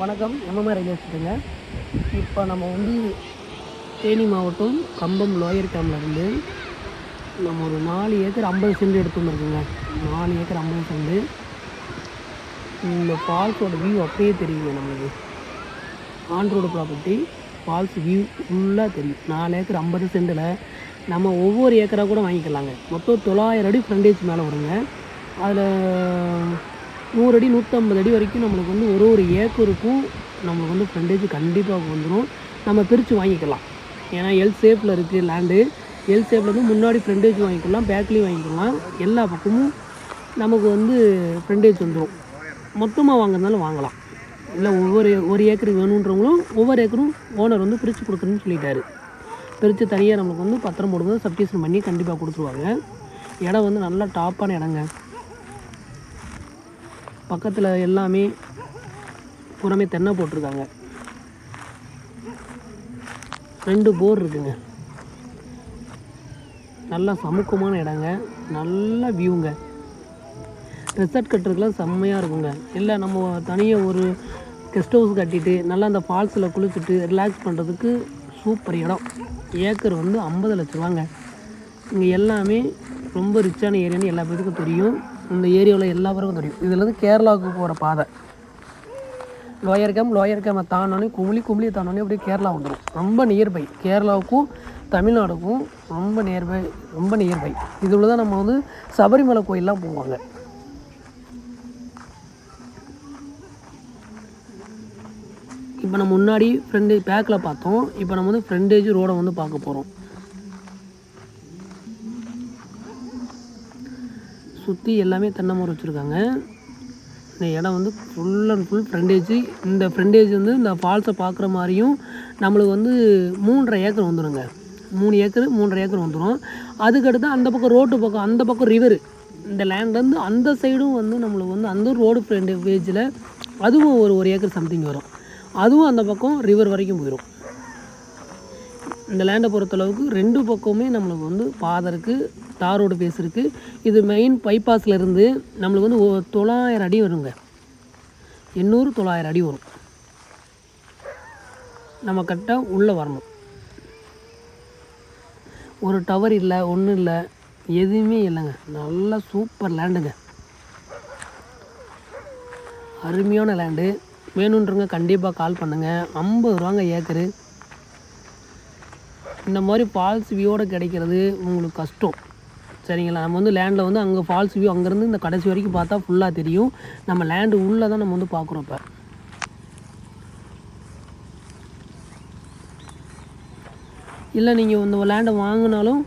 வணக்கம். MMR real எஸ்டேட்டுங்க. இப்போ நம்ம வந்து தேனி மாவட்டம் கம்பம் லோயர் கேம்ப்லேருந்து நம்ம ஒரு 4 ஏக்கர் 50 சென்ட் எடுத்து வந்துருக்குங்க. 4 ஏக்கர் 50 சென்ட். இந்த ஃபால்ஸோட வியூ அப்படியே தெரியுங்க. நம்மளுக்கு on road property falls view ஃபுல்லாக தெரியும். 4 ஏக்கர் 50 சென்ட்டில் நம்ம ஒவ்வொரு ஏக்கராக கூட வாங்கிக்கலாங்க. மொத்தம் 900 அடி ஃப்ரண்டேஜ் மேலே வருங்க. அதில் 100 அடி 150 அடி வரைக்கும் நம்மளுக்கு வந்து ஒரு ஏக்கருக்கும் நம்மளுக்கு வந்து ஃப்ரண்டேஜ் கண்டிப்பாக வந்துடும். நம்ம பிரித்து வாங்கிக்கலாம். ஏன்னா எல் ஷேப்பில் இருக்குது லேண்டு. எல் ஷேப்பில் வந்து முன்னாடி ஃப்ரண்டேஜ் வாங்கிக்கலாம், பேக்லேயும் வாங்கிக்கலாம். எல்லா பக்கமும் நமக்கு வந்து ஃப்ரண்டேஜ் வந்துடும். மொத்தமாக வாங்குறதுனாலும் வாங்கலாம். இல்லை ஒரு ஏக்கருக்கு வேணுன்றவங்களும் ஒவ்வொரு ஏக்கரும் ஓனர் வந்து பிரித்து கொடுக்குறேன்னு சொல்லிட்டாரு. பிரித்து தனியாக நம்மளுக்கு வந்து பத்திரம் போடும்போது சப்டிஷன் பண்ணி கண்டிப்பாக கொடுத்துருவாங்க. இடம் வந்து நல்லா டாப்பான இடங்க. பக்கத்தில் எல்லாமே புறமே தென்னை போட்டிருக்காங்க. 2 போர் இருக்குங்க. நல்லா சமுக்கமான இடங்க. நல்ல வியூங்க. ரெசார்ட் கட்டுறதுக்குலாம் செம்மையாக இருக்குங்க. இல்லை நம்ம தனியாக ஒரு கெஸ்ட் ஹவுஸ் கட்டிட்டு நல்லா அந்த ஃபால்ஸில் குளிச்சுட்டு ரிலாக்ஸ் பண்ணுறதுக்கு சூப்பர் இடம். ஏக்கர் வந்து 50 லட்ச ரூபாங்க. இங்கே எல்லாமே ரொம்ப ரிச்சான ஏரியான்னு எல்லா பேருக்கும் தெரியும். இந்த ஏரியாவில் எல்லா பேருக்கும் தெரியும். இதுலேருந்து கேரளாவுக்கு போகிற பாதை. லோயர் கேம்பை தாண்டோன்னே குமிளியை தாண்டோன்னே அப்படியே கேரளா வந்துடும். ரொம்ப நியர்பை. கேரளாவுக்கும் தமிழ்நாடுக்கும் ரொம்ப நியர்பை. இதில் தான் நம்ம வந்து சபரிமலை கோயிலெலாம் போவாங்க. இப்போ நம்ம முன்னாடி பேக்கில் பார்த்தோம். இப்போ நம்ம வந்து ஃப்ரண்டேஜ் ரோடை வந்து பார்க்க போகிறோம். சுற்றி எல்லாமே தென்னை மரம் வச்சுருக்காங்க. இந்த இடம் வந்து ஃபுல் அண்ட் ஃபுல் ஃப்ரண்டேஜ். இந்த ஃப்ரண்டேஜ் வந்து இந்த ஃபால்ஸை பார்க்குற மாதிரியும் நம்மளுக்கு வந்து 3.5 ஏக்கர் வந்துடுங்க. 3 ஏக்கர் 3.5 ஏக்கர் வந்துடும். அதுக்கடுத்து அந்த பக்கம் ரோட்டு பக்கம் அந்த பக்கம் ரிவரு, இந்த லேண்ட்லேருந்து அந்த சைடும் வந்து நம்மளுக்கு வந்து அந்த ரோடு ஃப்ரண்டேஜில் அதுவும் ஒரு ஏக்கர் சம்திங் வரும். அதுவும் அந்த பக்கம் ரிவர் வரைக்கும் போயிடும். இந்த லேண்டை பொறுத்தளவுக்கு 2 பக்கமுமே நம்மளுக்கு வந்து பாதை இருக்குது, தார் ரோடு பேஸ் இருக்குது. இது மெயின் பைபாஸில் இருந்து நம்மளுக்கு வந்து 900 அடி வருங்க. 800-900 அடி வரும். நம்ம கரெக்டாக உள்ளே வரணும். ஒரு டவர் இல்லை, ஒன்றும் இல்லை, எதுவுமே இல்லைங்க. நல்லா சூப்பர் லேண்டுங்க. அருமையான லேண்டு. வேணுன்றவங்க கண்டிப்பாக கால் பண்ணுங்கள். 50 ரூபாங்க ஏக்கரு. இந்த மாதிரி ஃபால்ஸ் வியூவோடு கிடைக்கிறது உங்களுக்கு கஷ்டம். சரிங்களா? நம்ம வந்து லேண்டில் வந்து அங்கே ஃபால்ஸ் வியூ அங்கேருந்து இந்த கடைசி வரைக்கும் பார்த்தா ஃபுல்லாக தெரியும். நம்ம லேண்டு உள்ளே தான் நம்ம வந்து பார்க்குறோம். இப்போ இல்லை நீங்கள் இந்த லேண்டை வாங்கினாலும்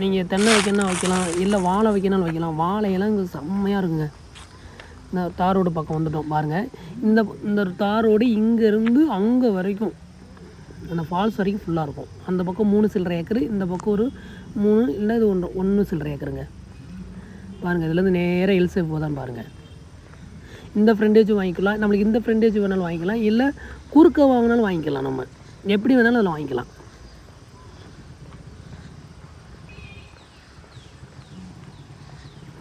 நீங்கள் தென்னை வைக்கணும்னா வைக்கலாம், இல்லை வாழை வைக்கணும்னாலும் வைக்கலாம். வாழையெல்லாம் இங்கே செம்மையாக இருக்குங்க. இந்த தார் ரோடு பக்கம் வந்துட்டோம் பாருங்கள். இந்த தார் ரோடு இங்கேருந்து அங்கே வரைக்கும் அந்த ஃபால்ஸ் வரைக்கும் ஃபுல்லாக இருக்கும். அந்த பக்கம் 3 சில்லறை ஏக்கரு, இந்த பக்கம் ஒரு 3 இல்லை இது 1 சில்லறை ஏக்கருங்க. பாருங்கள், இதுலேருந்து நேராக எல்சேப் போதான்னு பாருங்கள். இந்த ஃப்ரண்டேஜும் வாங்கிக்கலாம். நம்மளுக்கு இந்த ஃப்ரண்டேஜ் வேணாலும் வாங்கிக்கலாம், இல்லை குறுக்க வாங்கினாலும் வாங்கிக்கலாம். நம்ம எப்படி வேணாலும் அதில் வாங்கிக்கலாம்.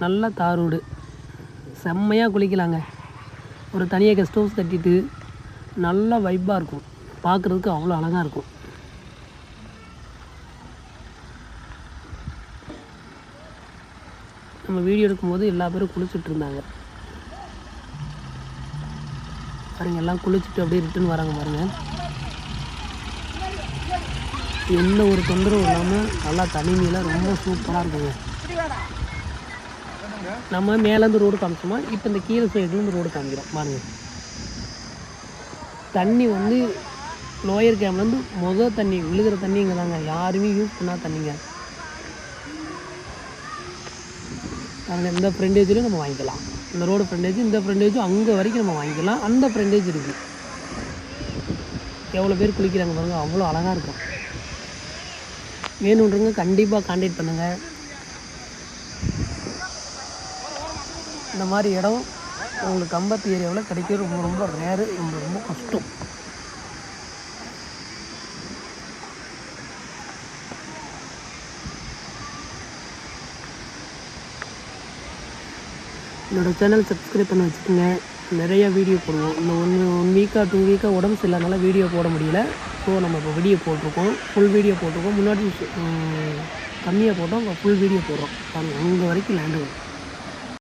நல்லா தார் ரோடு, செம்மையாக குளிக்கலாங்க. ஒரு தனியாக கெஸ்ட் ஹவுஸ் கட்டிட்டு நல்லா வைப்பாக இருக்கும். பார்க்குறதுக்கு அவ்வளோ அழகாக இருக்கும். நம்ம வீடியோ எடுக்கும்போது எல்லா பேரும் குளிச்சுட்டு இருந்தாங்க பாருங்க. எல்லாம் குளிச்சுட்டு அப்படியே ரிட்டர்ன் வராங்க பாருங்கள். எந்த ஒரு தொந்தரவும் இல்லாமல் நல்லா தனிமையில் ரொம்ப சூப்பராக இருக்குங்க. நம்ம மேலேருந்து ரோடு காமிச்சோமா, இப்போ இந்த கீழே சைடுலேருந்து ரோடு காமிக்கிறோம் பாருங்கள். தண்ணி வந்து லோயர் கேம்ப்லேருந்து தண்ணி விழுகிற தண்ணி இங்கே தாங்க. யாருமே யூஸ் பண்ணாத தண்ணிங்க. நாங்கள் இந்த ஃப்ரண்டேஜில் நம்ம வாங்கிக்கலாம். இந்த ரோடு ஃப்ரண்டேஜ், இந்த ஃப்ரண்டேஜும் அங்கே வரைக்கும் நம்ம வாங்கிக்கலாம். அந்த ஃப்ரண்டேஜ் இருக்குது. எவ்வளோ பேர் குளிக்கிறாங்க பாருங்கள், அவ்வளோ அழகாக இருக்கும். வேணுன்றவங்க கண்டிப்பாக கான்டாக்ட் பண்ணுங்கள். இந்த மாதிரி இடம் உங்களுக்கு கம்பத்து ஏரியாவில் கிடைக்கிறது ரொம்ப ரொம்ப ரேரு, ரொம்ப கஷ்டம். என்னோடய சேனல் சப்ஸ்கிரைப் பண்ணி வச்சுக்கோங்க. நிறைய வீடியோ போடுவோம். இந்த ஒன் வீக்காக 2 வீக்காக உடம்பு சரியில்லாதனால வீடியோ போட முடியல. ஸோ நம்ம இப்போ வீடியோ போட்டிருக்கோம், ஃபுல் வீடியோ போட்டிருக்கோம். முன்னாடி கம்மியாக போட்டோம், இப்போ ஃபுல் வீடியோ போடுறோம். அங்கே வரைக்கும் லேண்டு வரும்.